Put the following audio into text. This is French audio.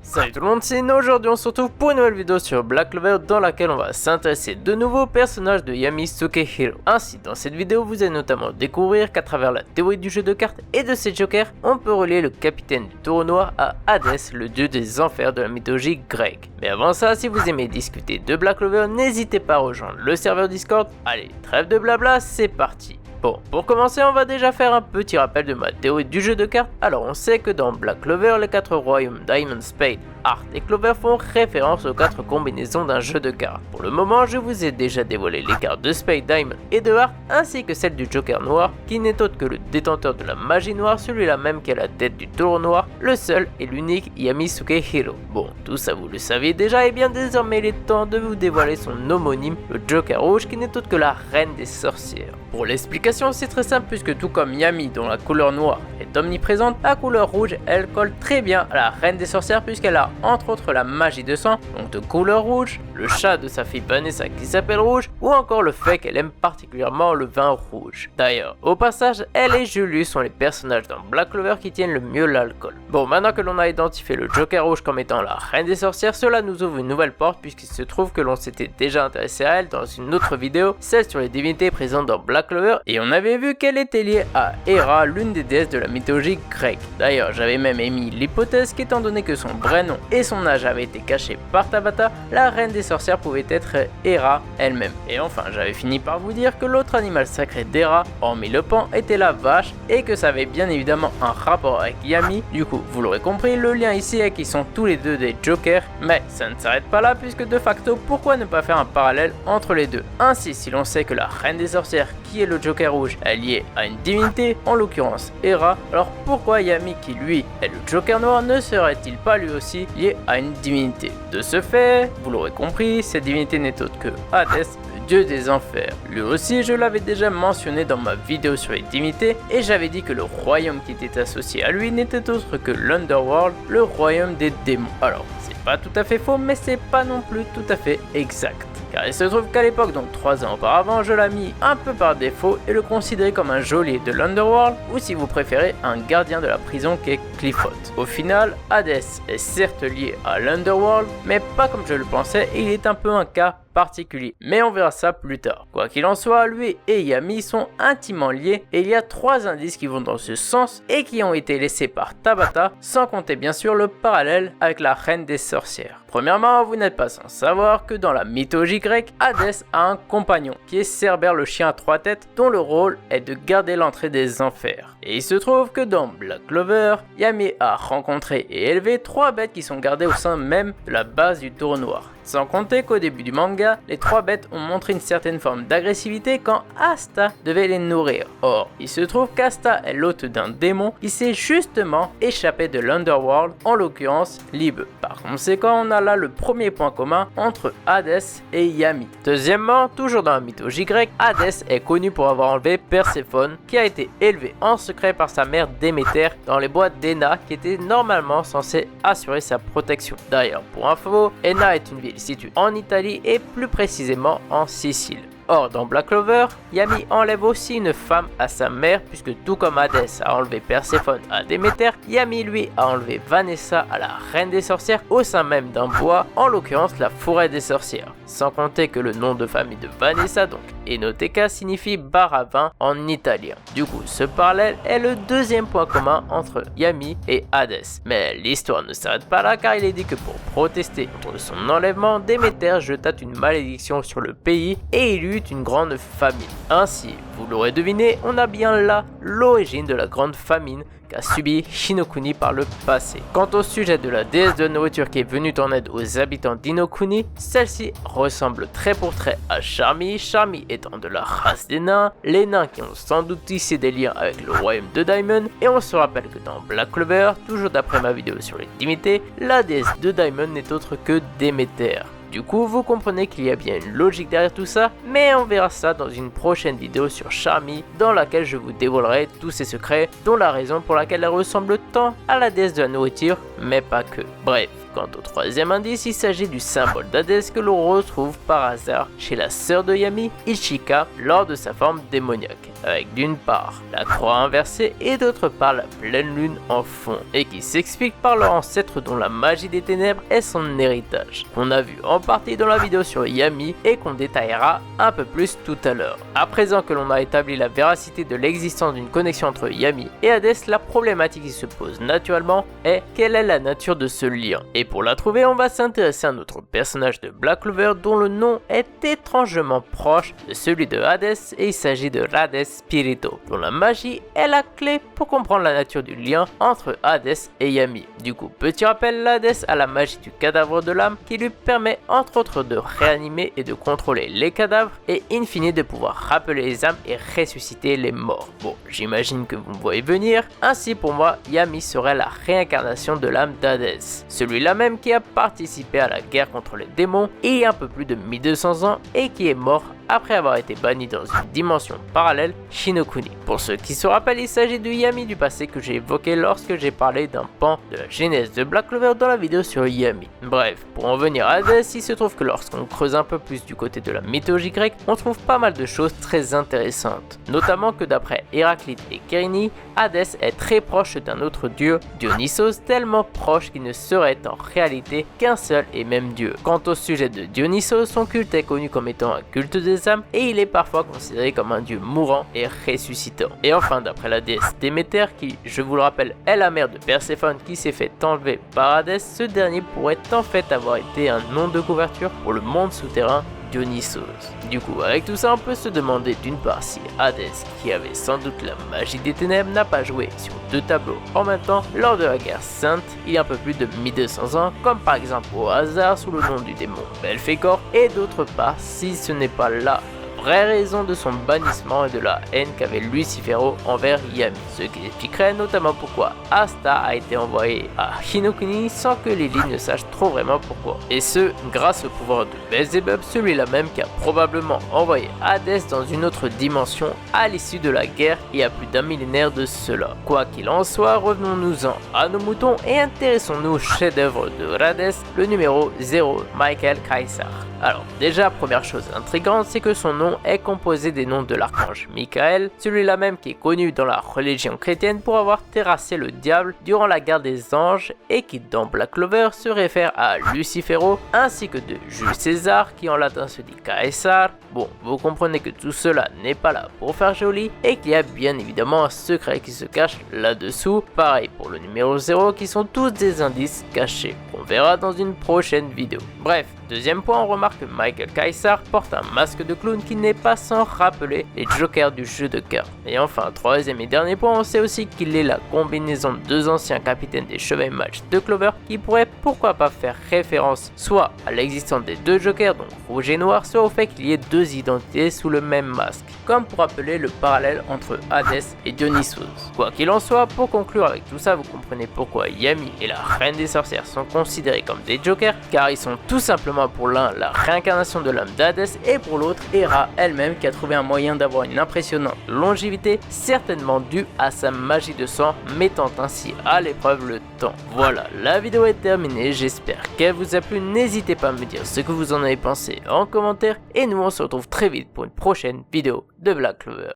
Salut tout le monde, c'est Ino. Aujourd'hui on se retrouve pour une nouvelle vidéo sur Black Clover dans laquelle on va s'intéresser de nouveau au personnage de Yami Sukehiro. Ainsi, dans cette vidéo vous allez notamment découvrir qu'à travers la théorie du jeu de cartes et de ses jokers, on peut relier le capitaine du taureau noir à Hadès, le dieu des enfers de la mythologie grecque. Mais avant ça, si vous aimez discuter de Black Clover, n'hésitez pas à rejoindre le serveur Discord. Allez, trêve de blabla, c'est parti. Bon, pour commencer, on va déjà faire un petit rappel de ma théorie du jeu de cartes. Alors, on sait que dans Black Clover, les 4 royaumes Diamond, Spade, Heart et Clover font référence aux 4 combinaisons d'un jeu de cartes. Pour le moment, je vous ai déjà dévoilé les cartes de Spade, Diamond et de Heart, ainsi que celle du Joker noir, qui n'est autre que le détenteur de la magie noire, celui-là même qui a la tête du taureau noir, le seul et l'unique Yami Sukehiro. Bon, tout ça vous le saviez déjà, et bien désormais il est temps de vous dévoiler son homonyme, le Joker rouge, qui n'est autre que la reine des sorcières. Pour l'explication, c'est très simple puisque tout comme Yami dont la couleur noire est omniprésente, la couleur rouge elle colle très bien à la reine des sorcières puisqu'elle a entre autres la magie de sang, donc de couleur rouge, le chat de sa fille Vanessa qui s'appelle Rouge, ou encore le fait qu'elle aime particulièrement le vin rouge. D'ailleurs, au passage, elle et Julius sont les personnages dans Black Clover qui tiennent le mieux l'alcool. Bon, maintenant que l'on a identifié le Joker rouge comme étant la reine des sorcières, cela nous ouvre une nouvelle porte puisqu'il se trouve que l'on s'était déjà intéressé à elle dans une autre vidéo, celle sur les divinités présentes dans Black Clover, et on avait vu qu'elle était liée à Hera, l'une des déesses de la mythologie grecque. D'ailleurs, j'avais même émis l'hypothèse qu'étant donné que son vrai nom et son âge avaient été cachés par Tabata, la reine des sorcières pouvait être Hera elle-même. Et enfin, j'avais fini par vous dire que l'autre animal sacré d'Hera, hormis le pan, était la vache, et que ça avait bien évidemment un rapport avec Yami. Du coup, vous l'aurez compris, le lien ici est qu'ils sont tous les deux des jokers, mais ça ne s'arrête pas là puisque de facto, pourquoi ne pas faire un parallèle entre les deux? Ainsi, si l'on sait que la reine des sorcières, qui est le Joker rouge, est liée à une divinité, en l'occurrence Hera, alors pourquoi Yami, qui lui est le Joker noir, ne serait-il pas lui aussi lié à une divinité? De ce fait, vous l'aurez compris, cette divinité n'est autre que Hadès, le dieu des enfers. Lui aussi, je l'avais déjà mentionné dans ma vidéo sur les divinités, et j'avais dit que le royaume qui était associé à lui n'était autre que l'Underworld, le royaume des démons. Alors, c'est pas tout à fait faux, mais c'est pas non plus tout à fait exact. Car il se trouve qu'à l'époque, donc 3 ans auparavant, je l'ai mis un peu par défaut et le considérais comme un geôlier de l'Underworld, ou si vous préférez, un gardien de la prison qu'est Clifford. Au final, Hadès est certes lié à l'Underworld, mais pas comme je le pensais, et il est un peu un cas particulier, mais on verra ça plus tard. Quoi qu'il en soit, lui et Yami sont intimement liés, et il y a 3 indices qui vont dans ce sens et qui ont été laissés par Tabata, sans compter bien sûr le parallèle avec la reine des sorcières. Premièrement, vous n'êtes pas sans savoir que dans la mythologie grecque, Hadès a un compagnon qui est Cerbère le chien à 3 têtes, dont le rôle est de garder l'entrée des enfers. Et il se trouve que dans Black Clover, Yami a rencontré et élevé 3 bêtes qui sont gardées au sein même de la base du taureau noir. Sans compter qu'au début du manga, les 3 bêtes ont montré une certaine forme d'agressivité quand Asta devait les nourrir. Or, il se trouve qu'Asta est l'hôte d'un démon qui s'est justement échappé de l'Underworld, en l'occurrence Lib. Par conséquent, on a là le premier point commun entre Hadès et Yami. Deuxièmement, toujours dans la mythologie grecque, Hadès est connu pour avoir enlevé Perséphone, qui a été élevée en secret par sa mère Déméter dans les bois d'Enna, qui était normalement censée assurer sa protection. D'ailleurs, pour info, Enna est une ville située en Italie et plus précisément en Sicile. Or, dans Black Clover, Yami enlève aussi une femme à sa mère, puisque tout comme Hadès a enlevé Perséphone à Déméter, Yami lui a enlevé Vanessa à la reine des sorcières au sein même d'un bois, en l'occurrence la forêt des sorcières. Sans compter que le nom de famille de Vanessa, donc Enoteca, signifie bar à vin en italien. Du coup, ce parallèle est le deuxième point commun entre Yami et Hadès. Mais l'histoire ne s'arrête pas là, car il est dit que pour protester contre son enlèvement, Déméter jeta une malédiction sur le pays et il eut une grande famine. Ainsi, vous l'aurez deviné, on a bien là l'origine de la grande famine qu'a subi Shinokuni par le passé. Quant au sujet de la déesse de nourriture qui est venue en aide aux habitants d'Inokuni, celle-ci ressemble trait pour trait à Charmy, Charmy étant de la race des nains, les nains qui ont sans doute tissé des liens avec le royaume de Diamond, et on se rappelle que dans Black Clover, toujours d'après ma vidéo sur les divinités, la déesse de Diamond n'est autre que Déméter. Du coup, vous comprenez qu'il y a bien une logique derrière tout ça, mais on verra ça dans une prochaine vidéo sur Charmy, dans laquelle je vous dévoilerai tous ses secrets, dont la raison pour laquelle elle ressemble tant à la déesse de la nourriture, mais pas que. Bref. Quant au troisième indice, il s'agit du symbole d'Hadès que l'on retrouve par hasard chez la sœur de Yami, Ichika, lors de sa forme démoniaque, avec d'une part la croix inversée et d'autre part la pleine lune en fond, et qui s'explique par leur ancêtre dont la magie des ténèbres est son héritage, qu'on a vu en partie dans la vidéo sur Yami et qu'on détaillera un peu plus tout à l'heure. À présent que l'on a établi la véracité de l'existence d'une connexion entre Yami et Hadès, la problématique qui se pose naturellement est quelle est la nature de ce lien. Et pour la trouver, on va s'intéresser à un autre personnage de Black Clover dont le nom est étrangement proche de celui de Hadès, et il s'agit de Rades Spirito, dont la magie est la clé pour comprendre la nature du lien entre Hadès et Yami. Du coup, petit rappel, Hadès a la magie du cadavre de l'âme qui lui permet entre autres de réanimer et de contrôler les cadavres et in fine de pouvoir rappeler les âmes et ressusciter les morts. Bon, j'imagine que vous me voyez venir. Ainsi pour moi, Yami serait la réincarnation de l'âme d'Hadès, celui-là même qui a participé à la guerre contre les démons il y a un peu plus de 1200 ans et qui est mort après avoir été banni dans une dimension parallèle, Shinokuni. Pour ceux qui se rappellent, il s'agit du Yami du passé que j'ai évoqué lorsque j'ai parlé d'un pan de la genèse de Black Clover dans la vidéo sur Yami. Bref, pour en venir à Hadès, il se trouve que lorsqu'on creuse un peu plus du côté de la mythologie grecque, on trouve pas mal de choses très intéressantes. Notamment que d'après Héraclite et Kérini, Hadès est très proche d'un autre dieu, Dionysos, tellement proche qu'il ne serait en réalité qu'un seul et même dieu. Quant au sujet de Dionysos, son culte est connu comme étant un culte des âmes et il est parfois considéré comme un dieu mourant et ressuscitant. Et enfin, d'après la déesse Déméter, qui, je vous le rappelle, est la mère de Perséphone qui s'est fait enlever par Hadès, ce dernier pourrait en fait avoir été un nom de couverture pour le monde souterrain Dionysos. Du coup, avec tout ça, on peut se demander d'une part si Hadès, qui avait sans doute la magie des ténèbres, n'a pas joué sur deux tableaux en même temps lors de la guerre sainte il y a un peu plus de 1200 ans, comme par exemple au hasard sous le nom du démon Belphégor, et d'autre part si ce n'est pas là vraie raison de son bannissement et de la haine qu'avait Lucifero envers Yami, ce qui expliquerait notamment pourquoi Asta a été envoyé à Hinokuni sans que Lily ne sache trop vraiment pourquoi. Et ce, grâce au pouvoir de Belzébuth, celui-là même qui a probablement envoyé Hadès dans une autre dimension à l'issue de la guerre il y a plus d'un millénaire de cela. Quoi qu'il en soit, revenons-nous-en à nos moutons et intéressons-nous au chef-d'œuvre de Hadès, le numéro 0, Michael Caesar. Alors déjà, première chose intrigante, c'est que son nom est composé des noms de l'archange Michael, celui-là même qui est connu dans la religion chrétienne pour avoir terrassé le diable durant la guerre des anges et qui dans Black Clover se réfère à Lucifero, ainsi que de Jules César qui en latin se dit Caesar. Bon, vous comprenez que tout cela n'est pas là pour faire joli et qu'il y a bien évidemment un secret qui se cache là-dessous. Pareil pour le numéro 0 qui sont tous des indices cachés, qu'on verra dans une prochaine vidéo. Bref, deuxième point, on remarque que Michael Caesar porte un masque de clown qui n'est pas sans rappeler les jokers du jeu de cartes. Et enfin, troisième et dernier point, on sait aussi qu'il est la combinaison de deux anciens capitaines des Chevaliers Match de Clover qui pourrait pourquoi pas faire référence soit à l'existence des deux jokers, donc rouge et noir, soit au fait qu'il y ait deux identités sous le même masque, comme pour rappeler le parallèle entre Hadès et Dionysos. Quoi qu'il en soit, pour conclure avec tout ça, vous comprenez pourquoi Yami et la Reine des Sorcières sont considérés comme des jokers, car ils sont tout simplement pour l'un la réincarnation de l'âme d'Hadès et pour l'autre Hera elle-même qui a trouvé un moyen d'avoir une impressionnante longévité, certainement due à sa magie de sang, mettant ainsi à l'épreuve le temps. Voilà, la vidéo est terminée, j'espère qu'elle vous a plu, n'hésitez pas à me dire ce que vous en avez pensé en commentaire et nous on se retrouve très vite pour une prochaine vidéo de Black Clover.